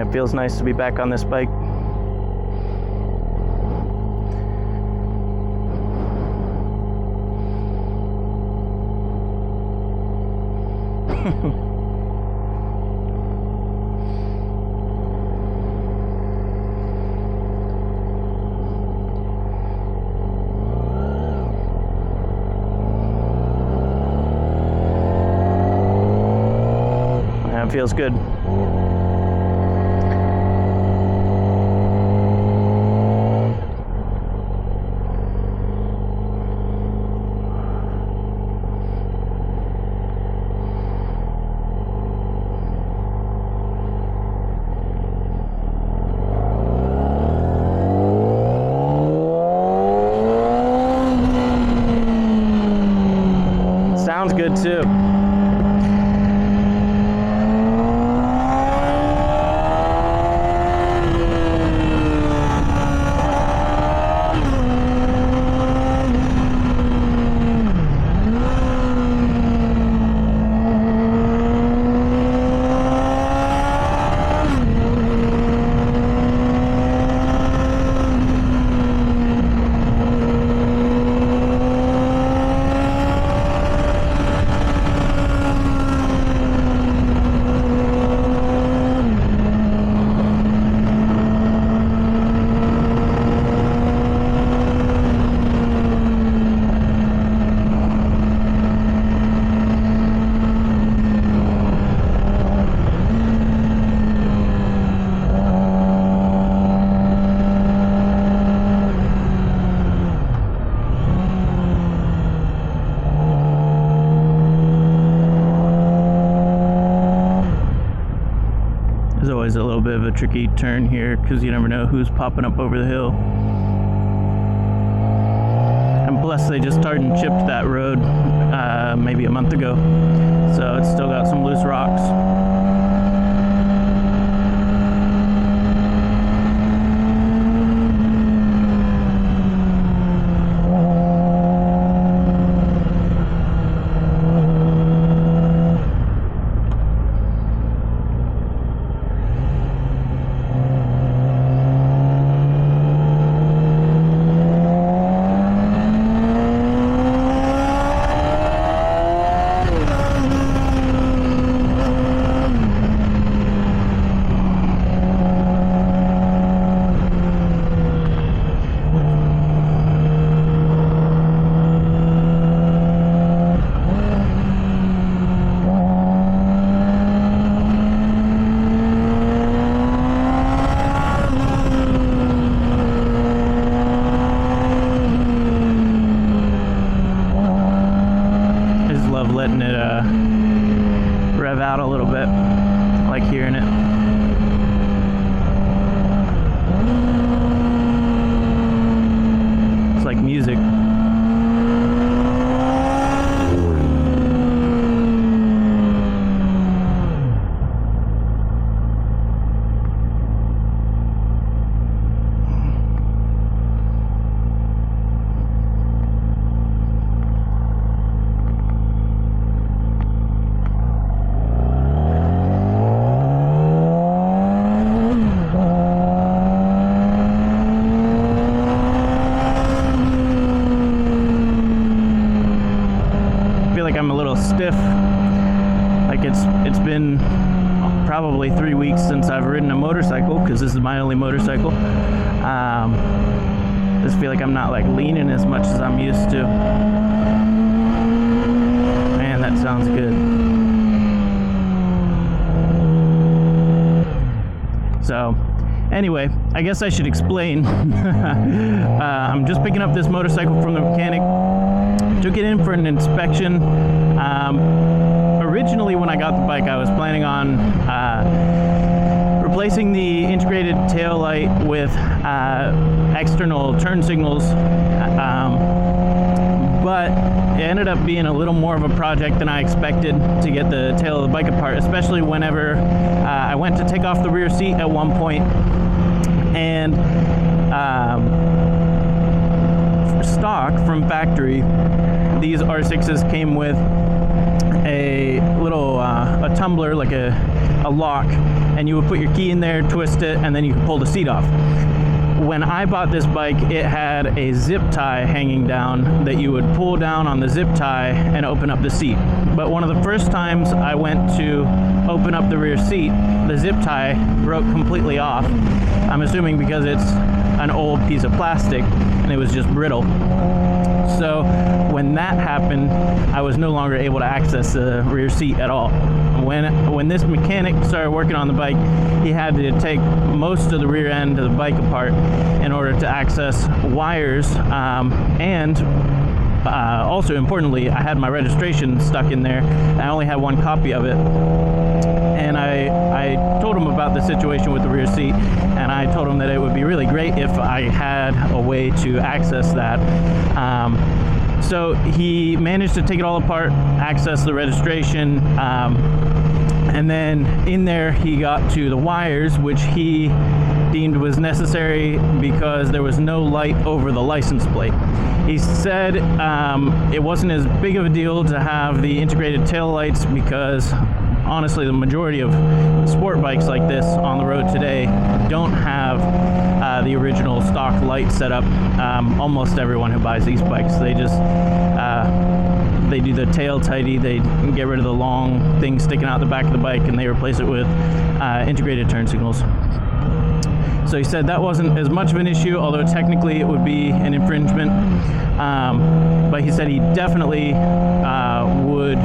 Yeah, it feels nice to be back on this bike. Yeah, it feels good. Sounds good too. There's always a little bit of a tricky turn here because you never know who's popping up over the hill. And plus they just started and chipped that road maybe a month ago, so it's still got some loose rocks. Letting it rev out a little bit, like hearing it. It's like music. I'm a little stiff, like it's been probably 3 weeks since I've ridden a motorcycle, because this is my only motorcycle. Just feel like I'm not like leaning as much as I'm used to. Man, that sounds good. So anyway, I guess I should explain. I'm just picking up this motorcycle from the mechanic. Took it in for an inspection. Originally, when I got the bike, I was planning on replacing the integrated tail light with external turn signals, but it ended up being a little more of a project than I expected to get the tail of the bike apart, especially whenever I went to take off the rear seat at one point, and stock from factory, these R6s came with a little a tumbler, like a lock, and you would put your key in there, twist it, and then you could pull the seat off. When I bought this bike, it had a zip tie hanging down that you would pull down on the zip tie and open up the seat. But one of the first times I went to open up the rear seat, the zip tie broke completely off. I'm assuming because it's an old piece of plastic and it was just brittle. So when that happened, I was no longer able to access the rear seat at all. When this mechanic started working on the bike, he had to take most of the rear end of the bike apart in order to access wires, and also importantly, I had my registration stuck in there. I only had one copy of it, and I told him about the situation with the rear seat, and I told him that it would be really great if I had a way to access that. So he managed to take it all apart, access the registration, and then in there he got to the wires, which he deemed was necessary because there was no light over the license plate. He said it wasn't as big of a deal to have the integrated tail lights because honestly the majority of sport bikes like this on the road today don't have the original stock light setup. Almost everyone who buys these bikes, they just they do the tail tidy, they get rid of the long thing sticking out the back of the bike, and they replace it with integrated turn signals. So he said that wasn't as much of an issue, although technically it would be an infringement. But he said he definitely would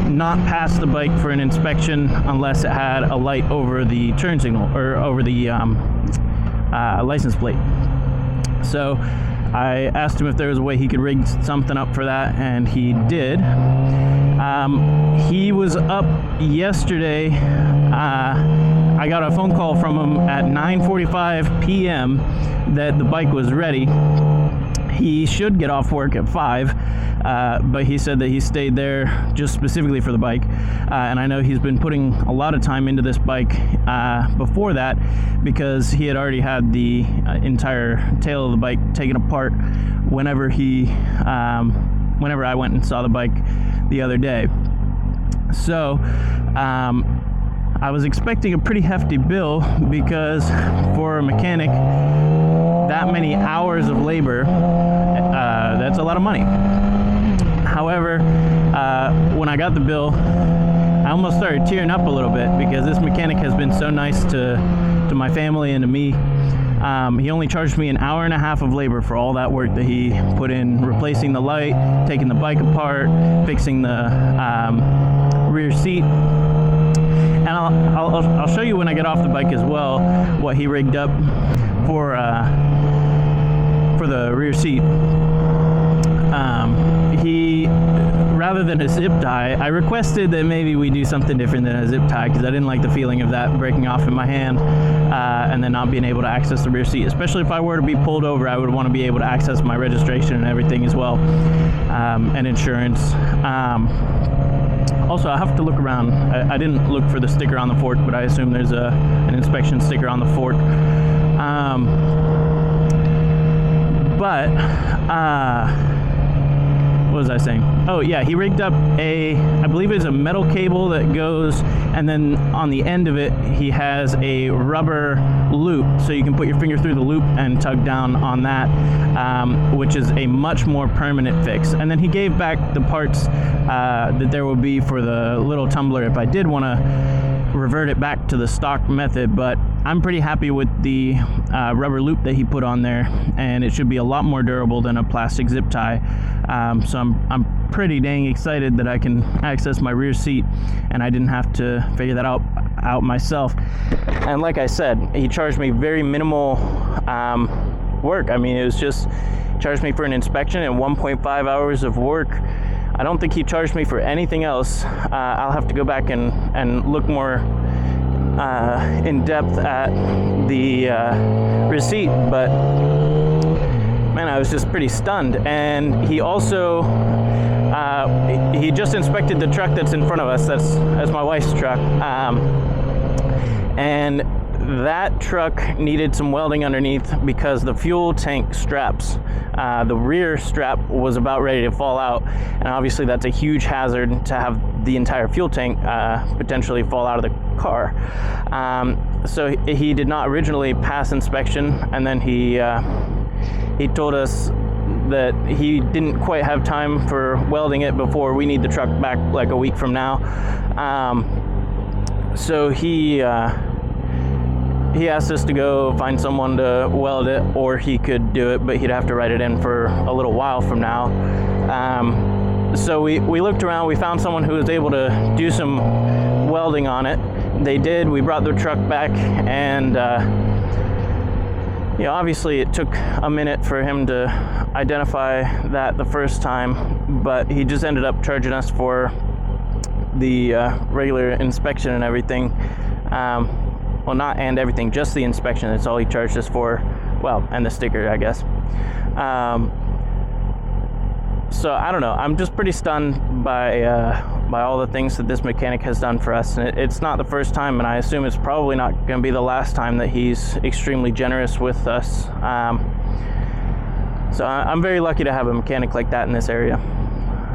not pass the bike for an inspection unless it had a light over the turn signal or over the license plate. So I asked him if there was a way he could rig something up for that, and he did. He was up yesterday. I got a phone call from him at 9:45 p.m. that the bike was ready. He should get off work at 5, but he said that he stayed there just specifically for the bike. And I know he's been putting a lot of time into this bike before that because he had already had the entire tail of the bike taken apart whenever I went and saw the bike the other day. So I was expecting a pretty hefty bill because for a mechanic, that many hours of labor, that's a lot of money. However, when I got the bill, I almost started tearing up a little bit because this mechanic has been so nice to my family and to me. He only charged me an hour and a half of labor for all that work that he put in, replacing the light, taking the bike apart, fixing the rear seat. And I'll show you when I get off the bike as well what he rigged up for the rear seat. He, rather than a zip tie, I requested that maybe we do something different than a zip tie because I didn't like the feeling of that breaking off in my hand and then not being able to access the rear seat. Especially if I were to be pulled over, I would want to be able to access my registration and everything as well, and insurance. Also, I have to look around. I didn't look for the sticker on the fork, but I assume there's an inspection sticker on the fork. What was I saying? Oh yeah, he rigged up I believe it's a metal cable that goes, and then on the end of it, he has a rubber loop, so you can put your finger through the loop and tug down on that, which is a much more permanent fix. And then he gave back the parts that there would be for the little tumbler if I did want to revert it back to the stock method, but I'm pretty happy with the rubber loop that he put on there, and it should be a lot more durable than a plastic zip tie. So I'm pretty dang excited that I can access my rear seat, and I didn't have to figure that out myself. And like I said, he charged me very minimal work. I mean, it was just charged me for an inspection and 1.5 hours of work. I don't think he charged me for anything else. I'll have to go back and look more in depth at the receipt, but man, I was just pretty stunned. And he also he just inspected the truck that's in front of us. That's my wife's truck, and that truck needed some welding underneath because the fuel tank straps, the rear strap was about ready to fall out, and obviously that's a huge hazard to have the entire fuel tank potentially fall out of the car. So he did not originally pass inspection, and then he told us that he didn't quite have time for welding it before we need the truck back like a week from now. So he asked us to go find someone to weld it, or he could do it, but he'd have to write it in for a little while from now. So we looked around, we found someone who was able to do some welding on it. They did. We brought the truck back, and obviously it took a minute for him to identify that the first time, but he just ended up charging us for the regular inspection and everything. Well, not and everything, just the inspection. That's all he charged us for. Well, and the sticker, I guess. So I don't know. I'm just pretty stunned by all the things that this mechanic has done for us. And it's not the first time, and I assume it's probably not going to be the last time that he's extremely generous with us. So I'm very lucky to have a mechanic like that in this area.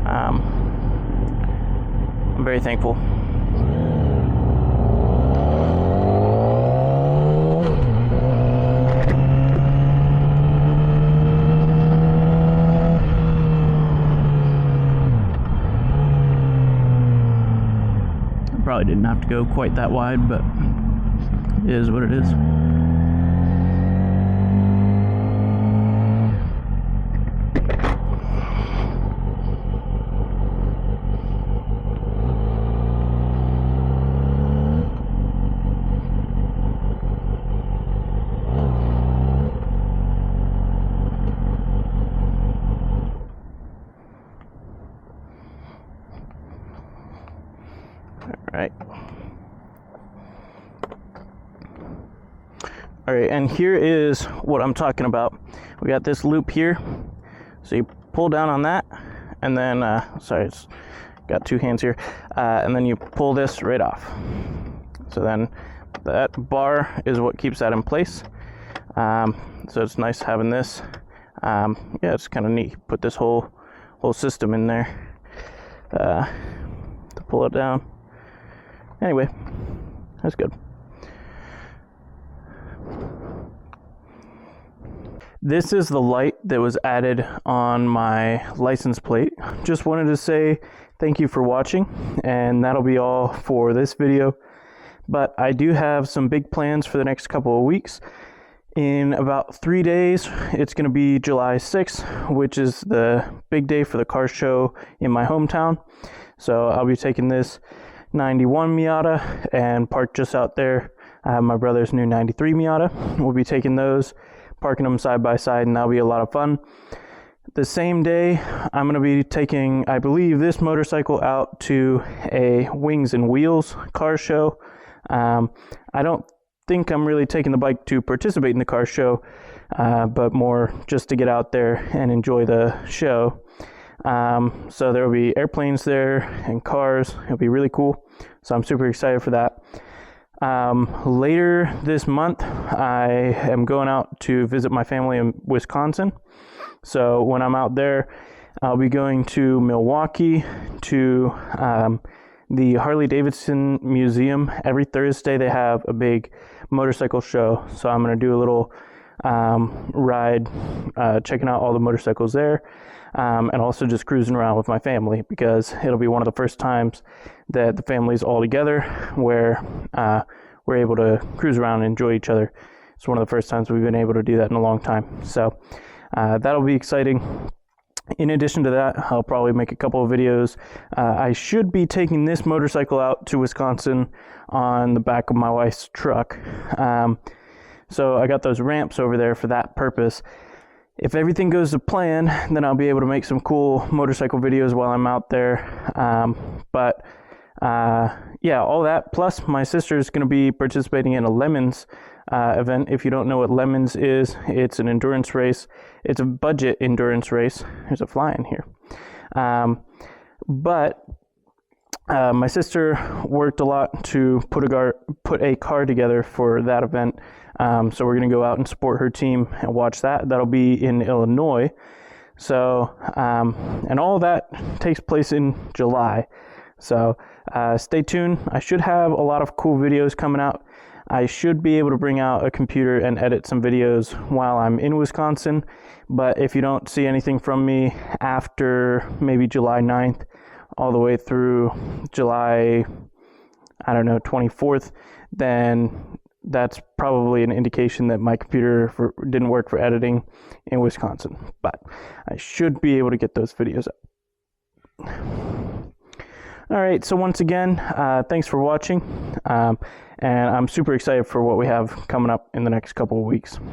I'm very thankful. Probably didn't have to go quite that wide, but it is what it is. All right, and here is what I'm talking about. We got this loop here, so you pull down on that, and then sorry, it's got two hands here, and then you pull this right off. So then that bar is what keeps that in place. So it's nice having this. Yeah, it's kind of neat. Put this whole system in there to pull it down. Anyway, that's good. This is the light that was added on my license plate. Just wanted to say thank you for watching, and that'll be all for this video. But I do have some big plans for the next couple of weeks. In about 3 days, it's going to be July 6th, which is the big day for the car show in my hometown. So I'll be taking this 91 Miata and parked just out there. I have my brother's new 93 Miata. We'll be taking those, parking them side by side, and that'll be a lot of fun. The same day, I'm going to be taking, I believe, this motorcycle out to a Wings and Wheels car show. I don't think I'm really taking the bike to participate in the car show, but more just to get out there and enjoy the show. So there will be airplanes there and cars. It'll be really cool. So I'm super excited for that. Later this month, I am going out to visit my family in Wisconsin. So when I'm out there, I'll be going to Milwaukee to the Harley-Davidson Museum. Every Thursday they have a big motorcycle show. So I'm going to do a little ride, checking out all the motorcycles there, and also just cruising around with my family, because it'll be one of the first times that the family's all together where we're able to cruise around and enjoy each other. It's one of the first times we've been able to do that in a long time. So that'll be exciting. In addition to that, I'll probably make a couple of videos. I should be taking this motorcycle out to Wisconsin on the back of my wife's truck. So I got those ramps over there for that purpose. If everything goes to plan, then I'll be able to make some cool motorcycle videos while I'm out there. Yeah, all that. Plus, my sister is going to be participating in a Lemons event. If you don't know what Lemons is, it's an endurance race. It's a budget endurance race. There's a fly in here. But My sister worked a lot to put a car together for that event, so we're going to go out and support her team and watch that. That'll be in Illinois. So, and all that takes place in July. So stay tuned. I should have a lot of cool videos coming out. I should be able to bring out a computer and edit some videos while I'm in Wisconsin. But if you don't see anything from me after maybe July 9th, all the way through July, I don't know, 24th, then that's probably an indication that my computer didn't work for editing in Wisconsin. But I should be able to get those videos up. All right, so once again, thanks for watching, and I'm super excited for what we have coming up in the next couple of weeks.